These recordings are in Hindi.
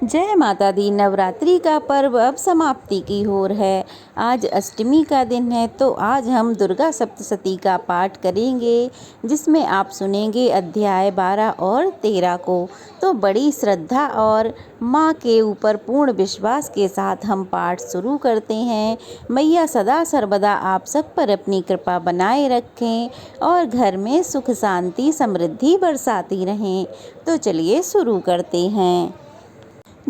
जय माता दी। नवरात्रि का पर्व अब समाप्ति की ओर है। आज अष्टमी का दिन है, तो आज हम दुर्गा सप्तशती का पाठ करेंगे, जिसमें आप सुनेंगे अध्याय 12 और 13 को। तो बड़ी श्रद्धा और माँ के ऊपर पूर्ण विश्वास के साथ हम पाठ शुरू करते हैं। मैया सदा सर्वदा आप सब पर अपनी कृपा बनाए रखें और घर में सुख शांति समृद्धि बरसाती रहें। तो चलिए शुरू करते हैं।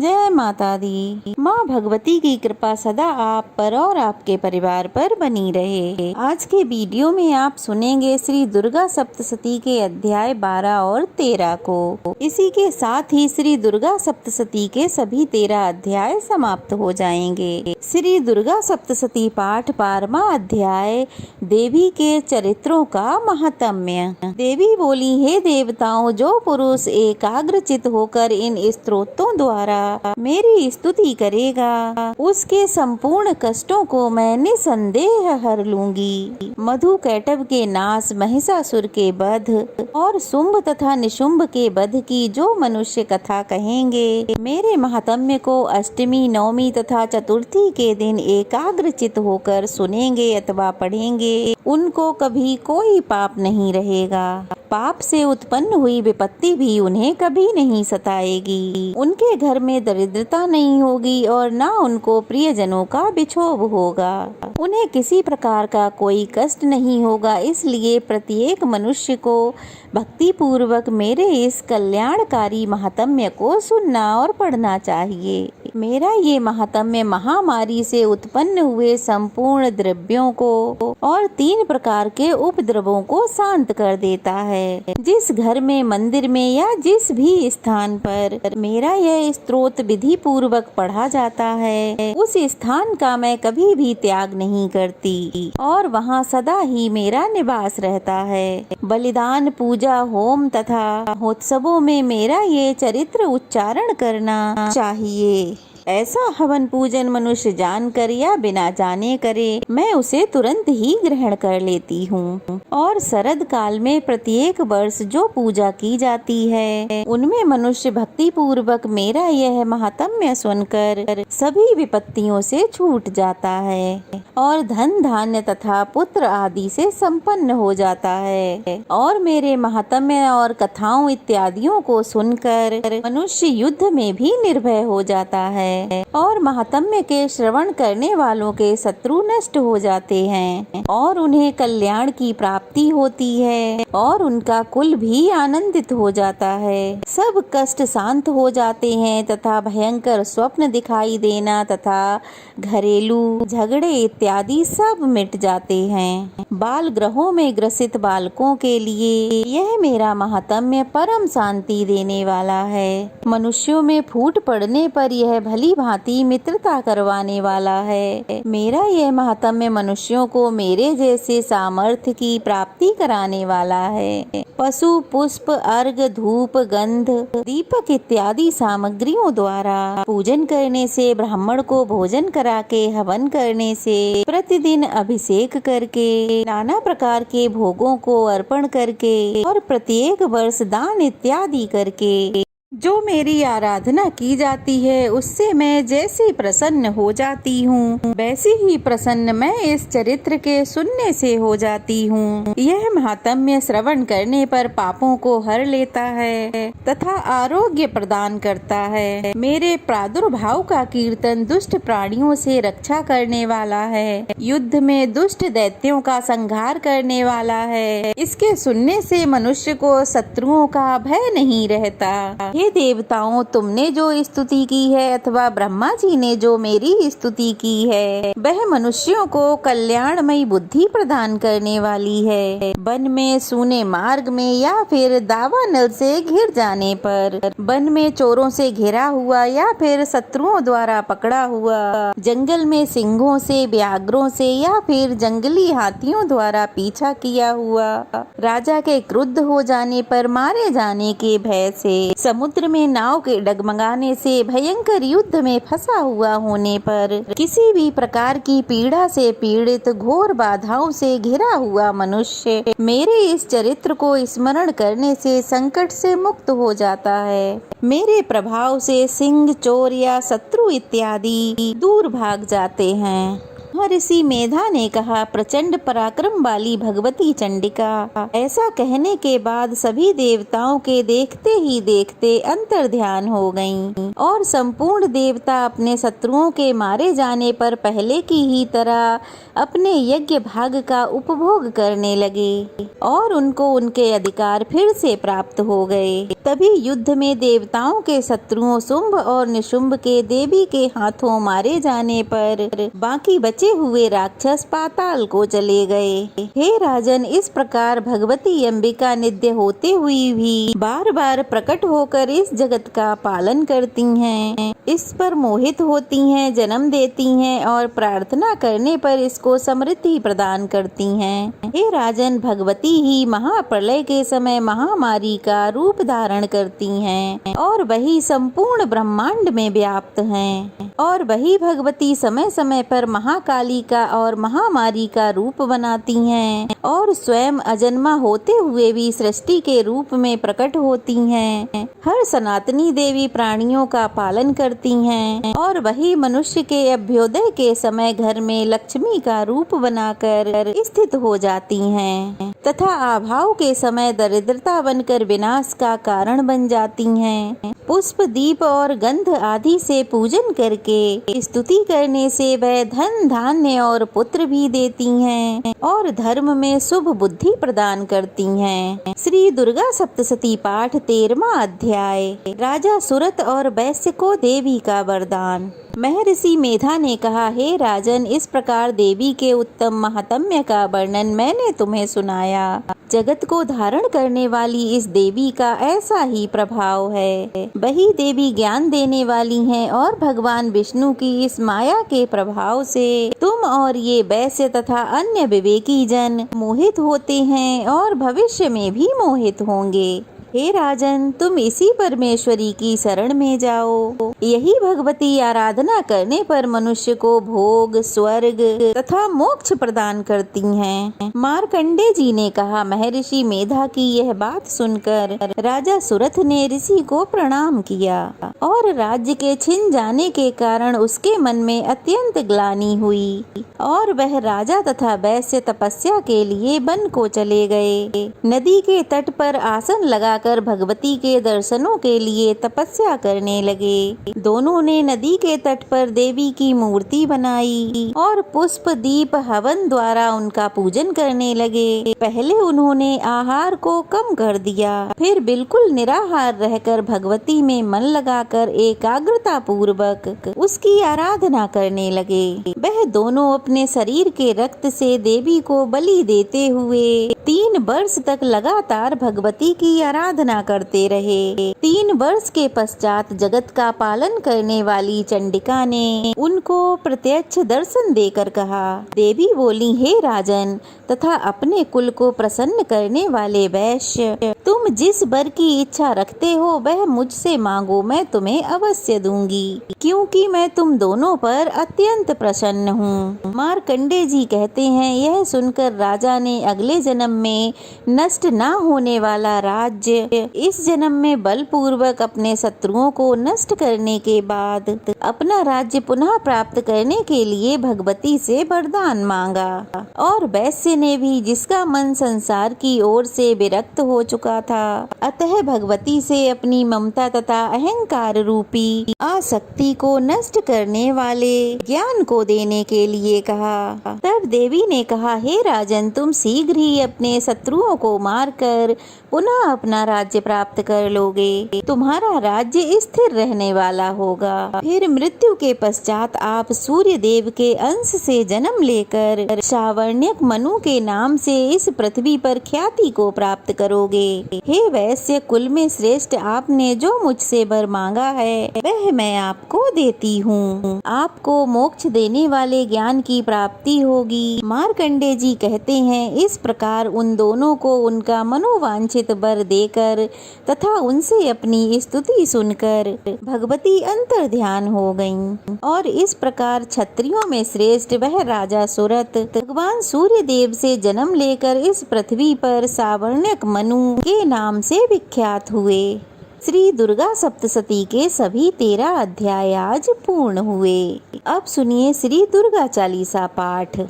जय माता दी। माँ भगवती की कृपा सदा आप पर और आपके परिवार पर बनी रहे। आज के वीडियो में आप सुनेंगे श्री दुर्गा सप्तशती के अध्याय 12 और 13 को। इसी के साथ ही श्री दुर्गा सप्तशती के सभी 13 अध्याय समाप्त हो जाएंगे। श्री दुर्गा सप्तशती पाठ 12वां अध्याय, देवी के चरित्रों का महात्म्य। देवी बोली, हे देवताओं, जो पुरुष एकाग्रचित होकर इन स्तोत्रों द्वारा मेरी स्तुति करेगा, उसके संपूर्ण कष्टों को मैं निसंदेह हर लूंगी। मधु कैटभ के नाश, महिषासुर के वध और शुंभ तथा निशुंभ के वध की जो मनुष्य कथा कहेंगे, मेरे महात्म्य को अष्टमी, नवमी तथा चतुर्थी के दिन एकाग्रचित होकर सुनेंगे अथवा पढ़ेंगे, उनको कभी कोई पाप नहीं रहेगा। पाप से उत्पन्न हुई विपत्ति भी उन्हें कभी नहीं सताएगी। उनके घर में दरिद्रता नहीं होगी और न उनको प्रियजनों का विक्षोभ होगा। उन्हें किसी प्रकार का कोई कष्ट नहीं होगा। इसलिए प्रत्येक मनुष्य को भक्ति पूर्वक मेरे इस कल्याणकारी महात्म्य को सुनना और पढ़ना चाहिए। मेरा ये महात्म्य महामारी से उत्पन्न हुए संपूर्ण द्रव्यों को और 3 प्रकार के उपद्रवों को शांत कर देता है। जिस घर में, मंदिर में या जिस भी स्थान पर मेरा यह स्तोत्र विधि पूर्वक पढ़ा जाता है, उस स्थान का मैं कभी भी त्याग नहीं करती और वहाँ सदा ही मेरा निवास रहता है। बलिदान, पूजा, होम तथा उत्सवों में मेरा ये चरित्र उच्चारण करना चाहिए। ऐसा हवन पूजन मनुष्य जानकर या बिना जाने करे, मैं उसे तुरंत ही ग्रहण कर लेती हूँ। और शरद काल में प्रत्येक वर्ष जो पूजा की जाती है, उनमें मनुष्य भक्ति पूर्वक मेरा यह महात्म्य सुनकर सभी विपत्तियों से छूट जाता है और धन धान्य तथा पुत्र आदि से संपन्न हो जाता है। और मेरे महात्म्य और कथाओं इत्यादियों को सुनकर मनुष्य युद्ध में भी निर्भय हो जाता है और महात्म्य के श्रवण करने वालों के शत्रु नष्ट हो जाते हैं और उन्हें कल्याण की प्राप्ति होती है और उनका कुल भी आनंदित हो जाता है। सब कष्ट शांत हो जाते हैं तथा भयंकर स्वप्न दिखाई देना तथा घरेलू झगड़े इत्यादि सब मिट जाते हैं। बाल ग्रहों में ग्रसित बालकों के लिए यह मेरा महात्म्य परम शांति देने वाला है। मनुष्यों में फूट पड़ने पर यह भली भांति मित्रता करवाने वाला है। मेरा यह महात्म्य मनुष्यों को मेरे जैसे सामर्थ्य की प्राप्ति कराने वाला है। पशु, पुष्प, अर्घ, धूप, गंध, दीपक इत्यादि सामग्रियों द्वारा पूजन करने से, ब्राह्मण को भोजन करा के हवन करने से, प्रतिदिन अभिषेक करके, नाना प्रकार के भोगों को अर्पण करके और प्रत्येक वर्ष दान इत्यादि करके जो मेरी आराधना की जाती है, उससे मैं जैसी प्रसन्न हो जाती हूँ, वैसी ही प्रसन्न मैं इस चरित्र के सुनने से हो जाती हूँ। यह महात्म्य श्रवण करने पर पापों को हर लेता है तथा आरोग्य प्रदान करता है। मेरे प्रादुर्भाव का कीर्तन दुष्ट प्राणियों से रक्षा करने वाला है, युद्ध में दुष्ट दैत्यों का संहार करने वाला है। इसके सुनने से मनुष्य को शत्रुओं का भय नहीं रहता। हे देवताओं, तुमने जो स्तुति की है अथवा ब्रह्मा जी ने जो मेरी स्तुति की है, वह मनुष्यों को कल्याणमयी बुद्धि प्रदान करने वाली है। वन में, सूने मार्ग में या फिर दावानल से घिर जाने पर, वन में चोरों से घिरा हुआ या फिर शत्रुओं द्वारा पकड़ा हुआ, जंगल में सिंहों से, व्याघ्रों से या फिर जंगली हाथियों द्वारा पीछा किया हुआ, राजा के क्रुद्ध हो जाने पर मारे जाने के भय से, समुद्र समुद्र में नाव के डगमगाने से, भयंकर युद्ध में फंसा हुआ होने पर, किसी भी प्रकार की पीड़ा से पीड़ित, घोर बाधाओं से घिरा हुआ मनुष्य मेरे इस चरित्र को स्मरण करने से संकट से मुक्त हो जाता है। मेरे प्रभाव से सिंह, चोर या शत्रु इत्यादि दूर भाग जाते हैं। महर्षि मेधा ने कहा, प्रचंड पराक्रम वाली भगवती चंडिका। ऐसा कहने के बाद सभी देवताओं के देखते ही देखते अंतर्ध्यान हो गईं और संपूर्ण देवता अपने शत्रुओं के मारे जाने पर पहले की ही तरह अपने यज्ञ भाग का उपभोग करने लगे और उनको उनके अधिकार फिर से प्राप्त हो गए। तभी युद्ध में देवताओं के शत्रुओं शुंभ और निशुंभ के देवी के हाथों मारे जाने पर बाकी बचे हुए राक्षस पाताल को चले गए। हे राजन, इस प्रकार भगवती अंबिका नित्य होते हुई भी बार बार प्रकट होकर इस जगत का पालन करती हैं, इस पर मोहित होती हैं, जन्म देती हैं और प्रार्थना करने पर इसको समृद्धि प्रदान करती हैं। हे राजन, भगवती ही महाप्रलय के समय महामारी का रूप धारण करती हैं और वही संपूर्ण ब्रह्मांड में व्याप्त हैं और वही भगवती समय समय पर महाकाली का और महामारी का रूप बनाती हैं और स्वयं अजन्मा होते हुए भी सृष्टि के रूप में प्रकट होती हैं। हर सनातनी देवी प्राणियों का पालन करती हैं और वही मनुष्य के अभ्युदय के समय घर में लक्ष्मी का रूप बनाकर स्थित हो जाती हैं तथा अभाव के समय दरिद्रता बनकर विनाश का कारण बन जाती हैं। पुष्प, दीप और गंध आदि से पूजन करके स्तुति करने से वह धन, धान्य और पुत्र भी देती हैं और धर्म में शुभ बुद्धि प्रदान करती हैं। श्री दुर्गा सप्तशती पाठ 13वां अध्याय। राजा सुरत और वैश्य को देवी का वरदान। महर्षि मेधा ने कहा, हे राजन, इस प्रकार देवी के उत्तम महात्म्य का वर्णन मैंने तुम्हें सुनाया। जगत को धारण करने वाली इस देवी का ऐसा ही प्रभाव है। वही देवी ज्ञान देने वाली हैं और भगवान विष्णु की इस माया के प्रभाव से तुम और ये वैश्य तथा अन्य विवेकी जन मोहित होते हैं और भविष्य में भी मोहित होंगे। हे राजन, तुम इसी परमेश्वरी की शरण में जाओ। यही भगवती आराधना करने पर मनुष्य को भोग, स्वर्ग तथा मोक्ष प्रदान करती हैं। मार्कंडे जी ने कहा, महर्षि मेधा की यह बात सुनकर राजा सुरथ ने ऋषि को प्रणाम किया और राज्य के छिन जाने के कारण उसके मन में अत्यंत ग्लानि हुई और वह राजा तथा वैश्य तपस्या के लिए वन को चले गए। नदी के तट पर आसन लगा भगवती के दर्शनों के लिए तपस्या करने लगे। दोनों ने नदी के तट पर देवी की मूर्ति बनाई और पुष्प, दीप, हवन द्वारा उनका पूजन करने लगे। पहले उन्होंने आहार को कम कर दिया, फिर बिल्कुल निराहार रहकर भगवती में मन लगाकर एकाग्रता पूर्वक उसकी आराधना करने लगे। वह दोनों अपने शरीर के रक्त से देवी को बलि देते हुए 3 वर्ष तक लगातार भगवती की आराधना करते रहे। 3 वर्ष के पश्चात जगत का पालन करने वाली चंडिका ने उनको प्रत्यक्ष दर्शन देकर कहा। देवी बोली, हे राजन तथा अपने कुल को प्रसन्न करने वाले वैश्य, तुम जिस वर की इच्छा रखते हो वह मुझसे मांगो, मैं तुम्हें अवश्य दूंगी, क्योंकि मैं तुम दोनों पर अत्यंत प्रसन्न हूँ। मार्कंडे जी कहते हैं, यह सुनकर राजा ने अगले जन्म में नष्ट न होने वाला राज्य इस जन्म में बलपूर्वक अपने शत्रुओं को नष्ट करने के बाद अपना राज्य पुनः प्राप्त करने के लिए भगवती से वरदान मांगा। और वैश्य ने भी, जिसका मन संसार की ओर से विरक्त हो चुका था, अतः भगवती से अपनी ममता तथा अहंकार रूपी आसक्ति को नष्ट करने वाले ज्ञान को देने के लिए कहा। तब देवी ने कहा, हे राजन, तुम शीघ्र ही अपने शत्रुओं को मारकर पुनः अपना राज्य प्राप्त कर लोगे। तुम्हारा राज्य स्थिर रहने वाला होगा। फिर मृत्यु के पश्चात आप सूर्य देव के अंश से जन्म लेकर श्रावण्यक मनु के नाम से इस पृथ्वी पर ख्याति को प्राप्त करोगे। हे वैश्य कुल में श्रेष्ठ, आपने जो मुझसे वर मांगा है वह मैं आपको देती हूँ। आपको मोक्ष देने वाले ज्ञान की प्राप्ति होगी। मार्कंडे जी कहते हैं, इस प्रकार उन दोनों को उनका मनोवांछित उचित वर देकर तथा उनसे अपनी स्तुति सुनकर भगवती अंतर ध्यान हो गईं। और इस प्रकार क्षत्रियों में श्रेष्ठ वह राजा सुरत भगवान सूर्य देव से जन्म लेकर इस पृथ्वी पर सावर्णिक मनु के नाम से विख्यात हुए। श्री दुर्गा सप्तशती के सभी 13 अध्याय आज पूर्ण हुए। अब सुनिए श्री दुर्गा चालीसा पाठ।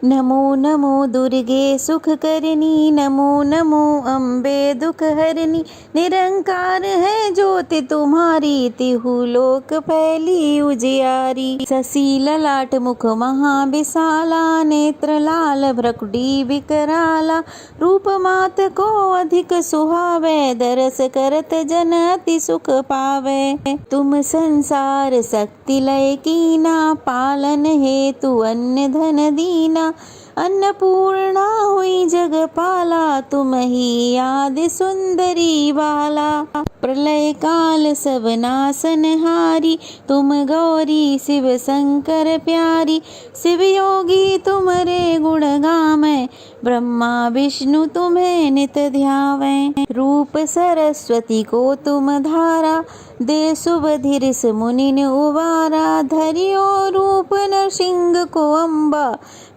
नमो नमो दुर्गे सुख करनी, नमो नमो अम्बे दुख हरनी। निरंकार है ज्योति तुम्हारी, तिहु लोक फैली उजियारी। शशि ललाट मुख महाविशाला, नेत्र लाल भ्रकुटी विकराला। रूप मात को अधिक सुहावे, दरस करत जन अति सुख पावे। तुम संसार शक्ति लय कीना, पालन हेतु अन्न धन दीना। अन्नपूर्णा हुई जगपाला, तुम ही आदि सुंदरी बाला। प्रलय काल सब नासन हारी, तुम गौरी शिव शंकर प्यारी। शिव योगी तुम्हारे गुण गावें, ब्रह्मा विष्णु तुम्हें नित ध्यावें। रूप सरस्वती को तुम धारा, दे शुभ धीरस मुनिन उबारा। धरियो रूप नरसिंह को अम्बा,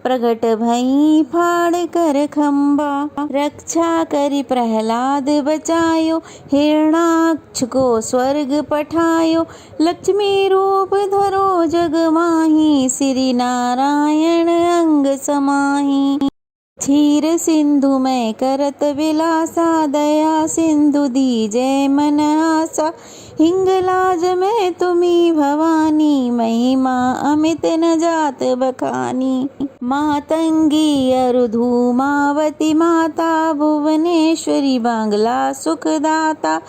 प्रगट भई फाड़ कर खम्बा। रक्षा करी प्रहलाद बचायो, हिरणाक्ष को स्वर्ग पठायो। लक्ष्मी रूप धरो जग माही, श्री नारायण अंग समाही। क्षीर सिंधु में करत विलासा, दया सिंधु दीजय मन आसा। हिंगलाज में तुम्ही भवानी, महिमा अमित न जात बखानी। मातंगी अरु धूमावती माता, भुवनेश्वरी बांग्ला सुखदाता।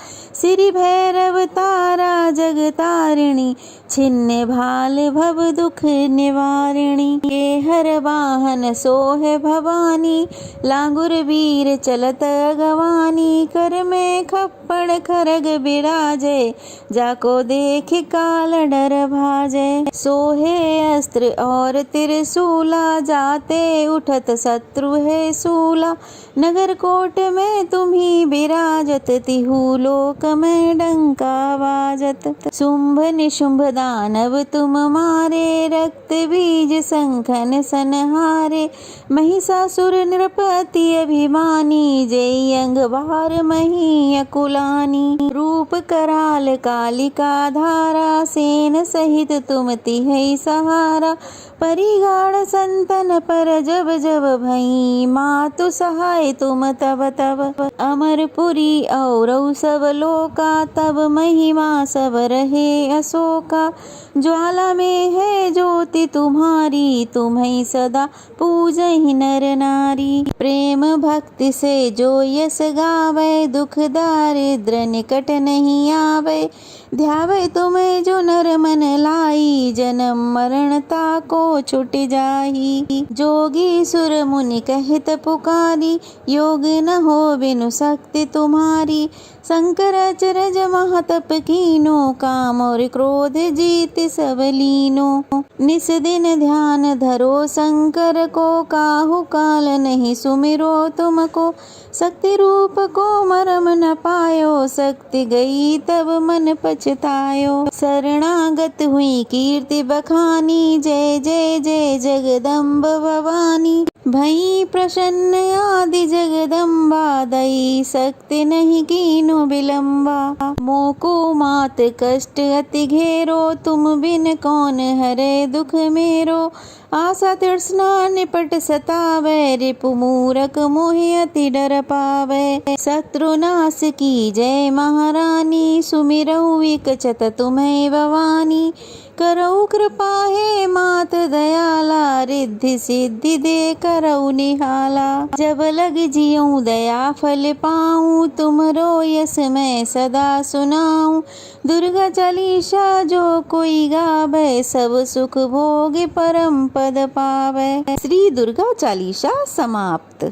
श्री भैरव तारा जगतारिणी, छिन्न भाल भव दुख निवारिणी। के हर वाहन सोहे भवानी, लांगुर वीर चलत अगवानी। कर में खप्पड़ खरग बिराजे, जाको देख काल डर भाजे। सोहे अस्त्र और त्रिशूला, जाते उठत शत्रु है सूला। नगर कोट में तुम्ही विराजत, तिहु लोक में डंका बाजत। शुंभ निशुंभ दानव तुम मारे, रक्त बीज संखन संहारे। महिषासुर नृपति अभिमानी, जय अंग बार मही अकुलानी। रूप कराल कालिका धारा, सेन सहित तुम तिहै सहारा। परिगाढ़ संतन पर जब जब भई, मातु सहाय तुम तब तब। अमरपुरी और सब लोका, तब महिमा सब रहे अशोका। ज्वाला में है ज्योति तुम्हारी, तुम्हें सदा पूजहि नर नारी। प्रेम भक्ति से जो यस गावे, दुख दारिद्र निकट नहीं आवे। ध्यावे तुम्हें जो नर मन लाई, जन्म मरण ताको छुट जाही। जोगी सुर मुनि कहत पुकारी, योग न हो बिनु शक्ति तुम्हारी। शंकर अचरज महातप कीनो, काम और क्रोध जीत सब लीनो। निस दिन ध्यान धरो शंकर को, काहू काल नहीं सुमिरो तुमको। शक्ति रूप को मरम न पायो, शक्ति गई तब मन पछतायो। शरणागत हुई कीर्ति बखानी, जय जय जय जगदम्ब भवानी। भई प्रसन्न आदि जगदम्बा, दई शक्ति नहीं कीनो विलम्बा। मोको मात कष्ट अति घेरो, तुम बिन कौन हरे दुख मेरो। आशा तृष्णा निपट सतावे, रिपु मूरख मोहि अति डर पावे। शत्रुनाश की जय महारानी, सुमिरहु विकचत तुम्हें भवानी। करऊ कृपा हे मात दयाला, रिद्धि सिद्धि दे करऊ निहाला। जब लग जियऊ दया फल पाऊँ, तुमरो यस मैं सदा सुनाऊँ। दुर्गा चालीसा जो कोई गावे, सब सुख भोग परम पद पावे। श्री दुर्गा चालीसा समाप्त।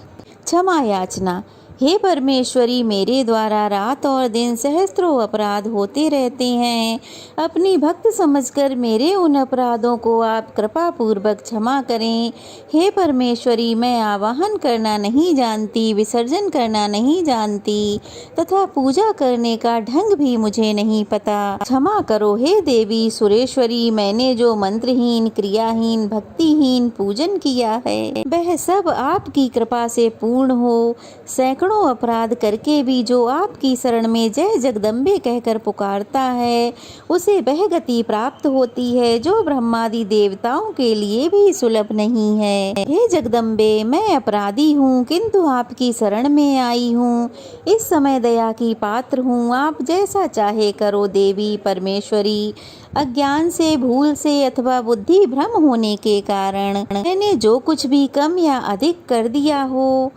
क्षमा याचना। हे परमेश्वरी, मेरे द्वारा रात और दिन सहस्त्रों अपराध होते रहते हैं। अपनी भक्त समझकर मेरे उन अपराधों को आप कृपा पूर्वक क्षमा करें। हे परमेश्वरी, मैं आवाहन करना नहीं जानती, विसर्जन करना नहीं जानती तथा पूजा करने का ढंग भी मुझे नहीं पता। क्षमा करो हे देवी सुरेश्वरी, मैंने जो मंत्रहीन, क्रियाहीन, भक्तिहीन पूजन किया है वह सब आपकी कृपा से पूर्ण हो। सैकड़ों अपराध करके भी जो आपकी शरण में जय जगदम्बे कहकर पुकारता है उसे वह गति प्राप्त होती है जो ब्रह्मादि देवताओं के लिए भी सुलभ नहीं है। हे जगदम्बे, मैं अपराधी हूँ किंतु आपकी शरण में आई हूँ। इस समय दया की पात्र हूँ, आप जैसा चाहे करो देवी परमेश्वरी। अज्ञान से, भूल से अथवा बुद्धि भ्रम होने के कारण मैंने जो कुछ भी कम या अधिक कर दिया हो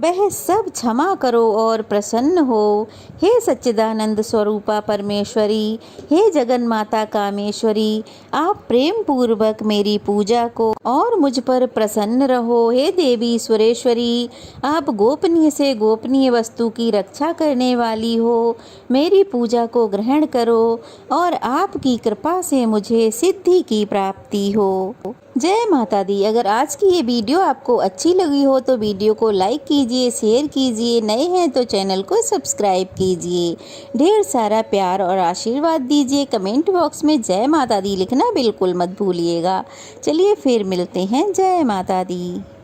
वह सब क्षमा करो और प्रसन्न हो। हे सच्चिदानंद स्वरूपा परमेश्वरी, हे जगन माता कामेश्वरी, आप प्रेम पूर्वक मेरी पूजा को और मुझ पर प्रसन्न रहो। हे देवी सुरेश्वरी, आप गोपनीय से गोपनीय वस्तु की रक्षा करने वाली हो, मेरी पूजा को ग्रहण करो और आपकी कृपा से मुझे सिद्धि की प्राप्ति हो। जय माता दी। अगर आज की ये वीडियो आपको अच्छी लगी हो तो वीडियो को लाइक कीजिए, शेयर कीजिए, नए हैं तो चैनल को सब्सक्राइब कीजिए। ढेर सारा प्यार और आशीर्वाद दीजिए। कमेंट बॉक्स में जय माता दी लिखना बिल्कुल मत भूलिएगा। चलिए फिर मिलते हैं। जय माता दी।